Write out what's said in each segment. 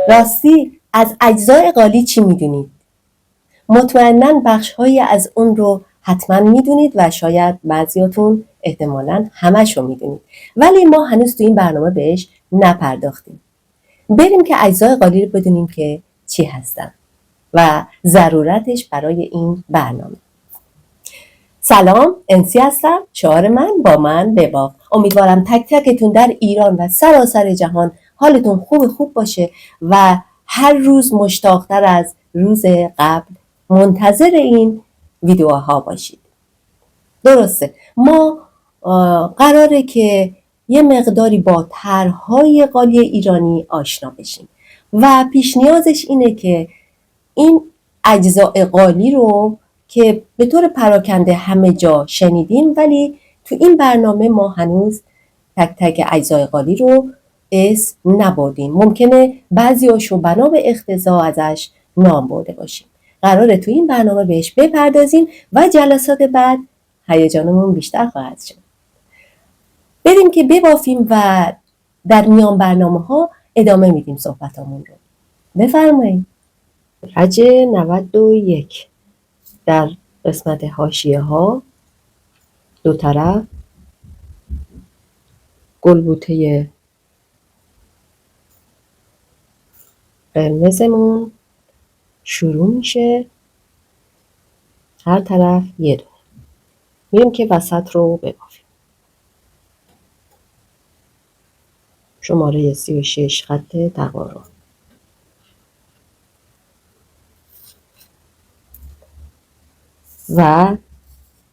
راستی از اجزای قالی چی میدونید؟ مطمئناً بخش‌هایی از اون رو حتما میدونید و شاید بعضیاتون احتمالاً همشو میدونید، ولی ما هنوز تو این برنامه بهش نپرداختیم. بریم که اجزای قالی رو بدونیم که چی هستن و ضرورتش برای این برنامه. سلام، انسی هستم. شعار من با من بباف. امیدوارم تک تکتون در ایران و سراسر جهان حالتون خوب باشه و هر روز مشتاقتر از روز قبل منتظر این ویدیوها باشید. درسته، ما قراره که یه مقداری با طرح‌های قالی ایرانی آشنا بشیم و پیش نیازش اینه که این اجزاء قالی رو که به طور پراکنده همه جا شنیدیم، ولی تو این برنامه ما هنوز تک تک اجزای قالی رو اسم نبردیم. ممکنه بعضیاشو بنا به اقتضا ازش نام برده باشیم. قراره تو این برنامه بهش بپردازیم و جلسات بعد هیجانمون بیشتر خواهد شد. بریم که ببافیم و در میان برنامه‌ها ادامه میدیم صحبتامون رو. بفرمایید. رج 91 در قسمت حاشیه‌ها دو طرف گلبوته قرمزمون شروع میشه، هر طرف یه دونه. میریم که وسط رو ببافیم. شماره 36 خط تقارن. و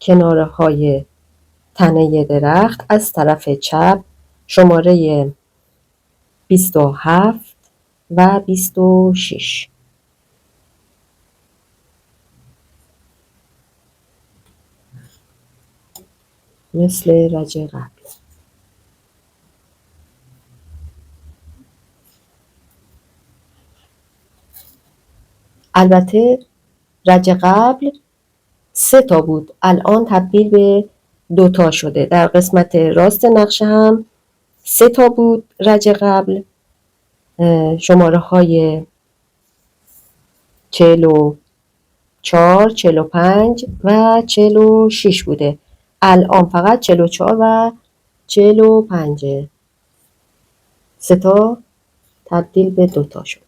کناره های تنه درخت از طرف چپ شماره 27 و 26 مثل رج قبل. البته رج قبل 3 تا بود، الان تبدیل به 2 تا شده. در قسمت راست نقشه هم 3 تا بود رج قبل، شماره های 44 45 و 46 بوده. الان فقط 44 و 45 3 تا تبدیل به 2 تا شده.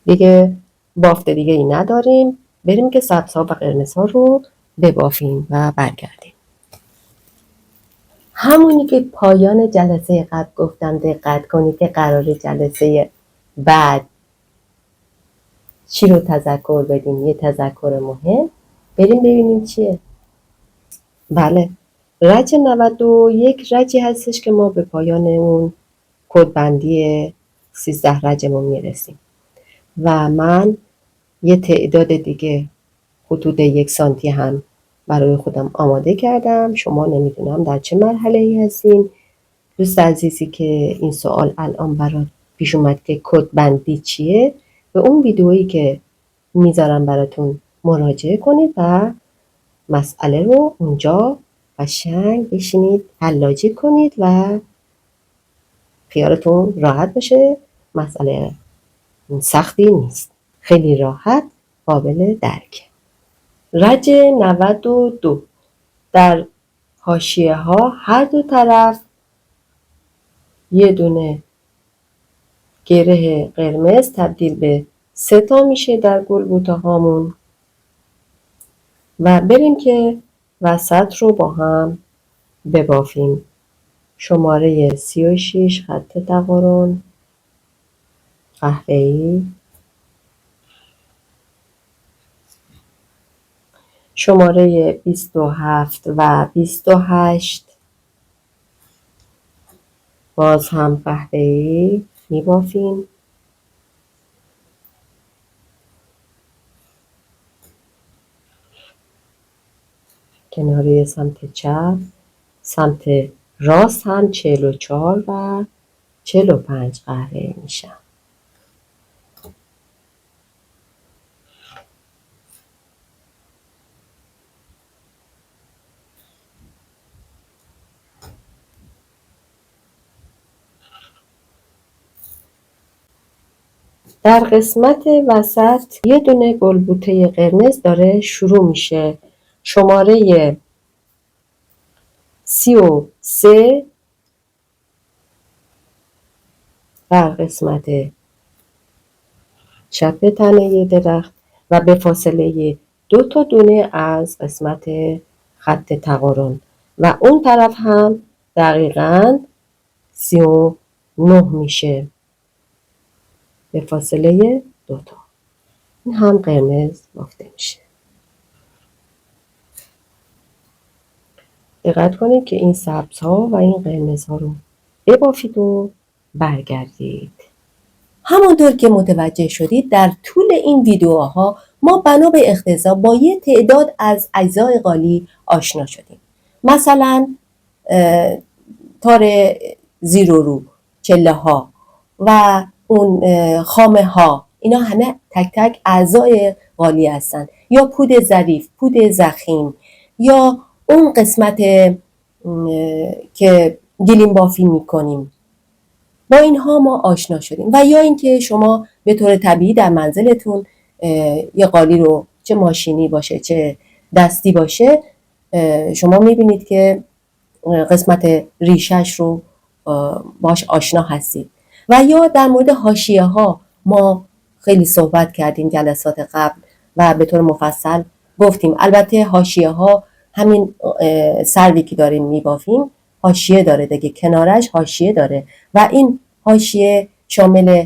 دیگه بافت دیگه ای نداریم. بریم که سبزها و قرمزها رو ببافیم و برگردیم. همونی که پایان جلسه قبل گفتم دقت کنید که قراره جلسه بعد چی رو تذکر بدیم. یه تذکر مهم بریم ببینیم چیه. بله، رج 91 رجی هستش که ما به پایان اون کدبندی 13 رجمون میرسیم و من یه تعداد دیگه حدود 1 سانتی هم برای خودم آماده کردم. شما نمیدونم در چه مرحله ای هستین. دوست عزیزی که این سوال الان برات پیش اومد که کدبندی چیه، به اون ویدئویی که میذارم براتون مراجعه کنید و مسئله رو اونجا قشنگ بشینید حلاجی کنید و خیالتون راحت بشه. مسئله سختی نیست، خیلی راحت قابل درک. رج 92 در حاشیه ها هر دو طرف یه دونه گره قرمز تبدیل به 3 تا میشه در گلبوته هامون و بریم که وسط رو با هم ببافیم. شماره 36 خط تقارن قهوه‌ای، شماره 27 و 28 باز هم قهوه‌ای میبافیم. کناره سمت چپ، سمت راست هم 44 و 45 قهوه‌ای میشن. در قسمت وسط یه دونه گلبوته قرمز داره شروع میشه. شماره 33 در قسمت چپ تنه درخت و به فاصله 2 تا دونه از قسمت خط تقارن و اون طرف هم دقیقاً 39 میشه به فاصله 2 تا. این هم قرمز بافته میشه. دقت کنید که این سبزها و این قرمزها رو ببافید و برگردید. همانطور که متوجه شدید در طول این ویدیوها ما بنا به اقتضا با یه تعداد از اجزای قالی آشنا شدیم. مثلا تار زیر و رو، چله ها و اون خامه ها، اینا همه تک تک اعضای قالی هستن. یا پود ظریف، پود ضخیم، یا اون قسمت که گلیم بافی میکنیم، با اینها ما آشنا شدیم. و یا اینکه شما به طور طبیعی در منزلتون یه قالی رو چه ماشینی باشه چه دستی باشه، شما میبینید که قسمت ریشش رو باش آشنا هستید. و یا در مورد حاشیه ها ما خیلی صحبت کردیم جلسات قبل و به طور مفصل گفتیم. البته حاشیه ها همین سروی که داریم میبافیم حاشیه داره دیگه، کنارش حاشیه داره و این حاشیه شامل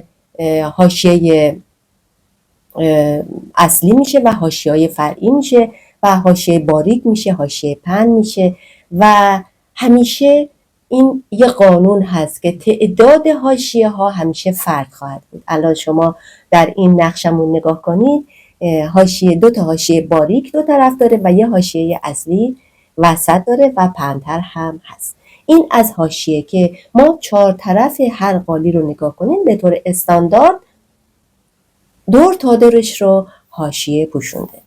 حاشیه اصلی میشه و حاشیه‌های فرعی میشه و حاشیه باریک میشه، حاشیه پهن میشه. و همیشه این یه قانون هست که تعداد حاشیه ها همیشه فرق خواهد بود. الان شما در این نقشمون نگاه کنید، حاشیه 2 تا حاشیه باریک 2 طرف داره و یه حاشیه اصلی وسط داره و پهن‌تر هم هست. این از حاشیه که ما 4 طرف هر قالی رو نگاه کنیم به طور استاندارد دور تا دورش رو حاشیه پوشونده.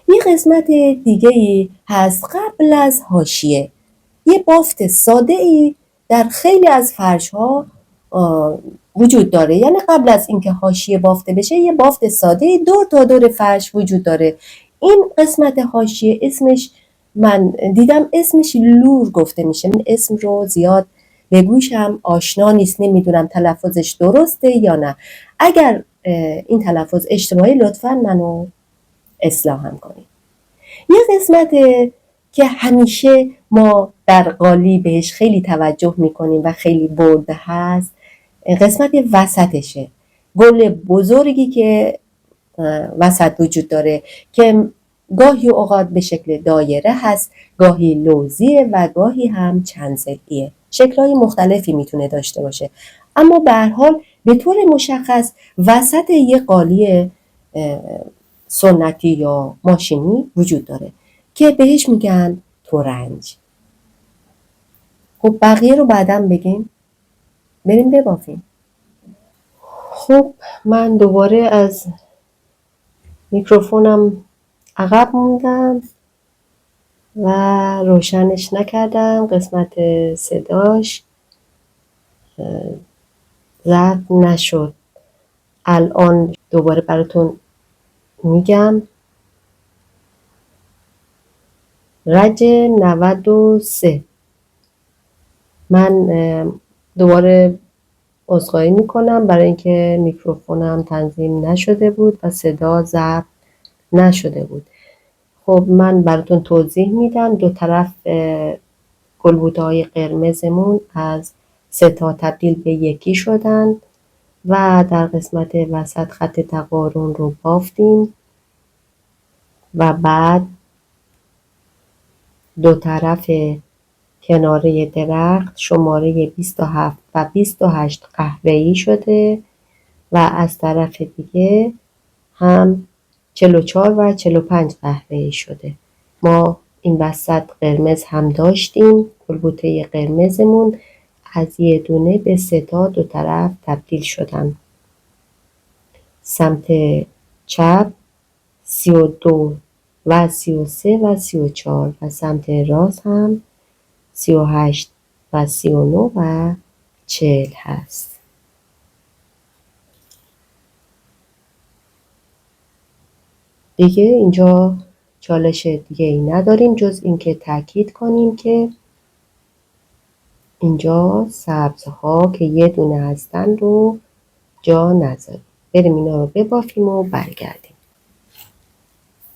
یه قسمت دیگه ای هست قبل از حاشیه، یه بافت ساده ای در خیلی از فرش ها وجود داره. یعنی قبل از اینکه حاشیه بافته بشه یه بافت ساده ای دور تا دور فرش وجود داره. این قسمت حاشیه اسمش، من دیدم اسمش لور گفته میشه. من اسم رو زیاد به گوشم آشنا نیست، نمیدونم تلفظش درسته یا نه. اگر این تلفظ اشتباهی لطفاً منو اصلاحم کنید. یه قسمت که همیشه ما در قالی بهش خیلی توجه میکنیم و خیلی برده هست، قسمت وسطشه. گل بزرگی که وسط وجود داره که گاهی اوقات به شکل دایره هست، گاهی لوزیه و گاهی هم چند ضلعیه. شکل‌های مختلفی میتونه داشته باشه، اما به هر حال به طور مشخص وسط یه قالی سنتی یا ماشینی وجود داره که بهش میگن ترنج. خب بقیه رو بعداً بگیم، بریم ببافیم. خب من دوباره از میکروفونم عقب موندم و روشنش نکردم، قسمت صداش ضبط نشد. الان دوباره براتون میگم. رج 93. من دوباره عذرخواهی میکنم برای اینکه میکروفونم تنظیم نشده بود و صدا ضبط نشده بود. خب من براتون توضیح میدم. 2 طرف گلبوته‌های قرمزمون از 3 تا تبدیل به 1 شدن و در قسمت وسط خط تقارن رو بافتیم و بعد 2 طرف کناره درخت شماره 27 و 28 قهوه‌ای شده و از طرف دیگه هم 44 و 45 قهوه‌ای شده. ما این وسط قرمز هم داشتیم. گلبوته قرمزمون از یه دونه به 3 تا 2 طرف تبدیل شدن. سمت چپ 32 و 33 و 34 و سمت راست هم 38 و 39 و 40 هست. دیگه اینجا چالش دیگه ای نداریم جز اینکه تاکید کنیم که اینجا سبزها که یه دونه هستن رو جا نذاریم. بریم اینا رو ببافیم و برگردیم.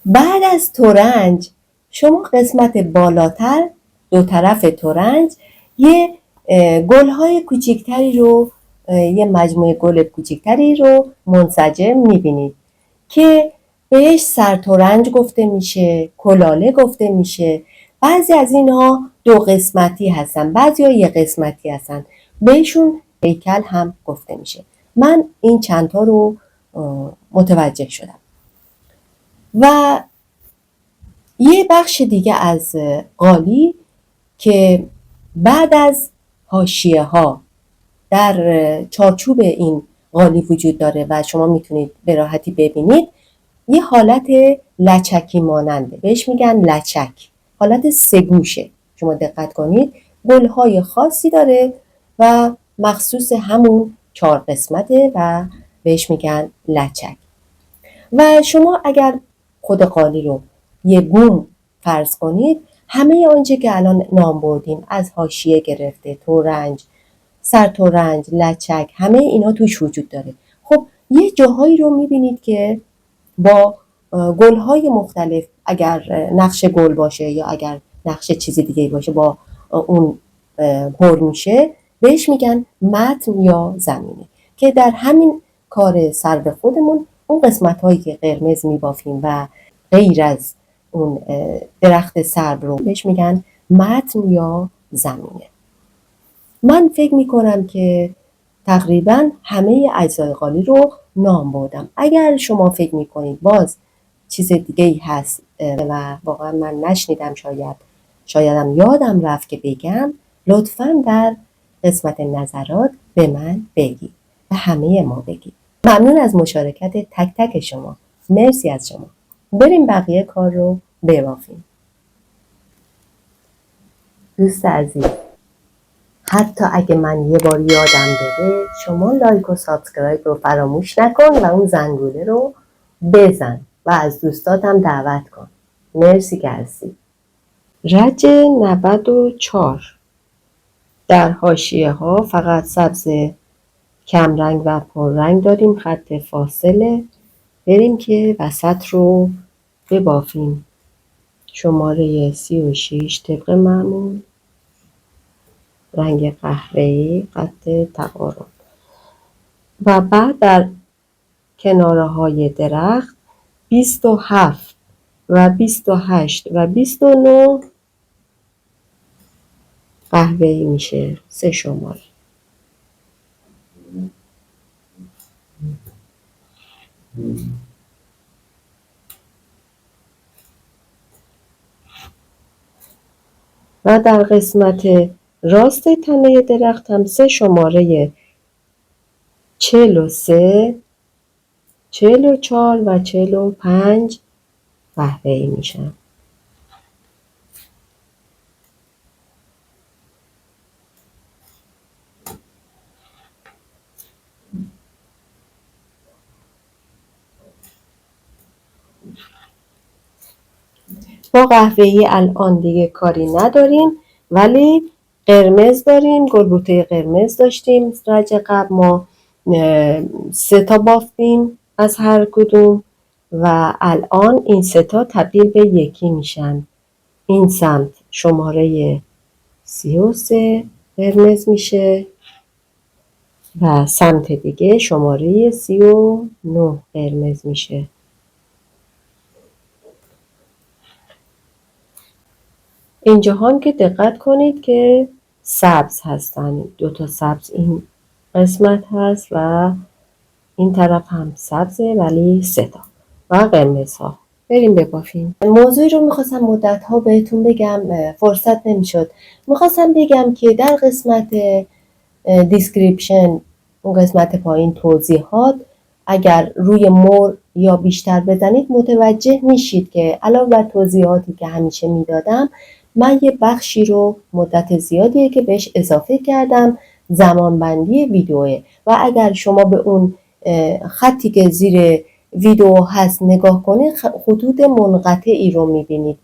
بعد از ترنج شما قسمت بالاتر دو طرف ترنج یه گل‌های کوچکتری رو، یه مجموعه گل کوچکتری رو منسجم می‌بینید که بهش سرترنج گفته میشه، کلاله گفته میشه. بعضی از اینها دو قسمتی هستن، بعضی ها یه قسمتی هستن، بهشون هیکل هم گفته میشه. من این چندتا رو متوجه شدم. و یه بخش دیگه از قالی که بعد از حاشیه ها در چارچوب این قالی وجود داره و شما میتونید به راحتی ببینید، یه حالت لچکی ماننده، بهش میگن لچک، حالت سگوشه. شما دقت کنید گلهای خاصی داره و مخصوص همون 4 قسمته و بهش میگن لچک. و شما اگر خود قالی رو یه بوم فرض کنید، همه آنچه که الان نام بردیم از حاشیه گرفته، تورنج، سرتورنج، لچک، همه اینا توش وجود داره. خب یه جاهایی رو میبینید که با گل‌های مختلف، اگر نقش گل باشه یا اگر نقش چیز دیگه باشه با اون پر میشه، بهش میگن متن یا زمینه. که در همین کار سرد خودمون اون قسمت هایی که قرمز میبافیم و غیر از اون درخت سرد رو بهش میگن متن یا زمینه. من فکر میکنم که تقریبا همه اجزای قالی رو نام بردم. اگر شما فکر میکنید باز چیز دیگه ای هست و واقعا من نشنیدم، شایدم یادم رفت که بگم، لطفاً در قسمت نظرات به من بگید و همه ما بگید. ممنون از مشارکت تک تک شما. مرسی از شما. بریم بقیه کار رو ببافیم. دوست عزیز، حتی اگه من یه بار یادم بره، شما لایک و سابسکرایب رو فراموش نکن و اون زنگوله رو بزن و از دوستاتم دعوت کن. مرسی که هستی. رج 94 در حاشیه ها فقط سبز کمرنگ و پررنگ داریم، خط فاصله. بریم که وسط رو ببافیم. شماره 36 طبق معمول، رنگ قهوه‌ای، خط تقارب. و بعد در کناره های درخت 27 و 28 و 29 قهوه‌ای میشه، 3 شماره. و در قسمت راست تنه درخت هم 3 شماره 43 44 و 45 قهوه‌ای میشن. با قهوه‌ای الان دیگه کاری نداریم، ولی قرمز داریم. گلبوته قرمز داشتیم رج قبل، ما 3 تا بافتیم از هر کدوم و الان این 3 تا تبدیل به یکی میشن. این سمت شماره 33 قرمز میشه و سمت دیگه شماره 39 قرمز میشه. اینجا هم که دقت کنید که سبز هستن، 2 تا سبز این قسمت هست و این طرف هم سبزه ولی 3 تا و قرمز ها. بریم ببافیم. موضوعی رو میخواستم مدت ها بهتون بگم، فرصت نمیشد. میخواستم بگم که در قسمت دیسکریپشن، اون قسمت پایین توضیحات، اگر روی مور یا بیشتر بزنید متوجه میشید که علاوه بر توضیحاتی که همیشه میدادم، من یه بخشی رو مدت زیادیه که بهش اضافه کردم، زمانبندی ویدیوه. و اگر شما به اون خطی که زیر ویدیو هست نگاه کنید خطوط منقطعی رو میبینید.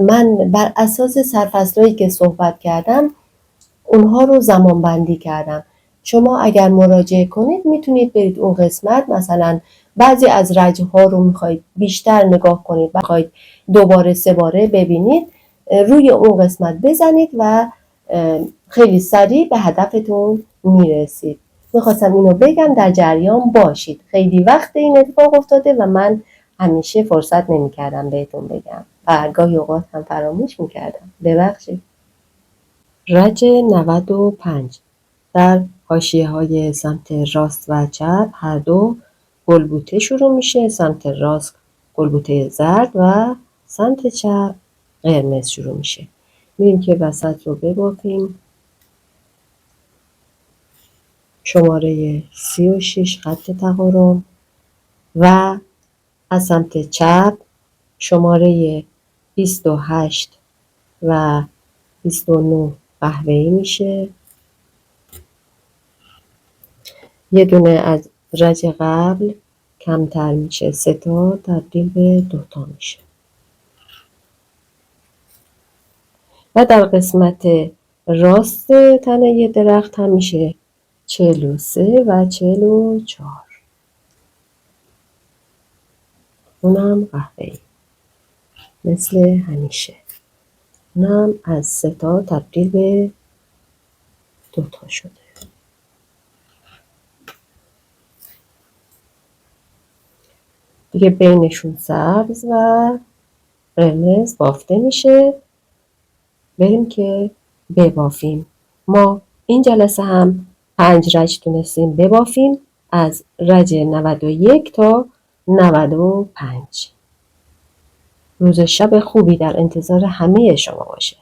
من بر اساس سرفصلایی که صحبت کردم اونها رو زمان بندی کردم. شما اگر مراجعه کنید میتونید برید اون قسمت، مثلا بعضی از رجع ها رو میخواید بیشتر نگاه کنید، بخواید دوباره 3 باره ببینید، روی اون قسمت بزنید و خیلی سریع به هدفتون میرسید. میخواستم اینو بگم، در جریان باشید. خیلی وقت این اتفاق افتاده و من همیشه فرصت نمیکردم بهتون بگم و گاهی اوقات هم فراموش میکردم، ببخشید. رج 95 در حاشیه‌های سمت راست و چپ هر دو گلبوته شروع میشه. سمت راست گلبوته زرد و سمت چپ قرمز شروع میشه. میریم که وسط رو ببافیم. شماره 36 خط تقارن و از سمت چپ شماره 28 و 29 قهوه‌ای میشه. یه دونه از رج قبل کمتر میشه، 3 تا تبدیل به 2 تا میشه. و در قسمت راست تنه درخت هم میشه 43 و 44. اونم قهوه‌ای مثل همیشه. اونم از 3 تا تبدیل به 2 تا شده. دیگه بینشون سبز و قرمز بافته میشه. بریم که ببافیم. ما این جلسه هم 5 رج تونستیم ببافیم، از رج 91 تا 95. روز شب خوبی در انتظار همه شما باشه.